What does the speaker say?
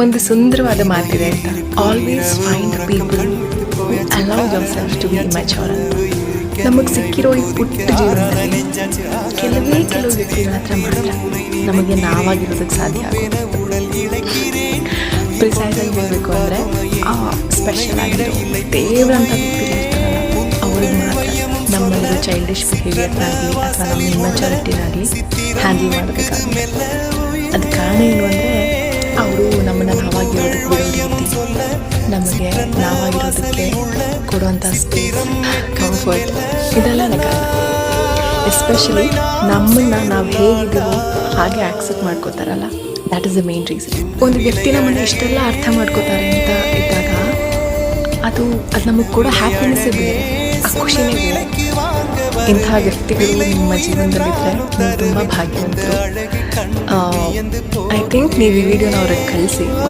ಒಂದು ಸುಂದರವಾದ ಮಾತಿದೆ ಅಂತ, always find people allow yourself to be mature ಅಂತ. ನಮಗೆ ಸಿಕ್ಕಿರೋ ಈ ಪುಟ್ಟ ಜೀವನದಲ್ಲಿ ಕೆಲವು ವ್ಯಕ್ತಿಗಳ ಹತ್ರ ಮಾತ್ರ ನಮಗೆ ನಾವಾಗಿರೋದಕ್ಕೆ ಸಾಧ್ಯ ಆಗೋದು. ಪ್ರಿಸೈಸಾಗಿ ಹೇಳಬೇಕು ಅಂದರೆ ಸ್ಪೆಷಲ್ ಆಗಿರೋ ದೇವರಂಥ ವ್ಯಕ್ತಿಗಳಿರ್ತಾರಲ್ಲ, ಅವ್ರಿಗೆ ಮಾತ್ರ ನಮ್ಮಲ್ಲಿರೋ ಚೈಲ್ಡಿಶ್ ಬಿಹೇವಿಯರ್ನಾಗಲಿ ಅಥವಾ ನಮ್ಮ ಇಮ್ಮೆಚುರಿಟಿನಾಗಲಿ ಹ್ಯಾಂಡಲ್ ಮಾಡಬೇಕಾಗುತ್ತೆ. ಅದು ಕಾರಣ ಏನು ಅಂದರೆ ಅವರು ನಮ್ಮನ್ನು ನಾವಾಗಿರೋದಕ್ಕೆ ಬಿಡೋ ರೀತಿ, ನಮಗೆ ನಾವಾಗಿರೋದಕ್ಕೆ ಕೊಡುವಂಥ ಸ್ಪೇಸ್, ಕಂಫರ್ಟ್, ಇದೆಲ್ಲ ಕಾರಣ. ಎಸ್ಪೆಷಲಿ ನಮ್ಮನ್ನು ನಾವು ಹೇಗಿದ್ದೀವೋ ಹಾಗೆ ಆಕ್ಸೆಪ್ಟ್ ಮಾಡ್ಕೋತಾರಲ್ಲ, that is the main reason. ಒಂದು ವ್ಯಕ್ತಿ ನಮ್ಮನ್ನು ಇಷ್ಟೆಲ್ಲ ಅರ್ಥ ಮಾಡ್ಕೋತಾರೆ ಅಂತ ಇದ್ದಾಗ ಅದು ನಮಗೆ ಕೊಡೋ ಹ್ಯಾಪಿನೆಸ್ಸೇ ಬೇರೆ, ಆ ಖುಷಿನೇ ಬೇರೆ. ಇಂಥ ವ್ಯಕ್ತಿಗಳು ನಿಮ್ಮ ಜೀವನದಲ್ಲಿದ್ದರೆ ನೀವು ತುಂಬ ಭಾಗ್ಯವಂತರು. ಐ ಥಿಂಕ್ ನೀವು ಈ ವಿಡಿಯೋನ ಅವ್ರಿಗೆ ಕಳಿಸಿ.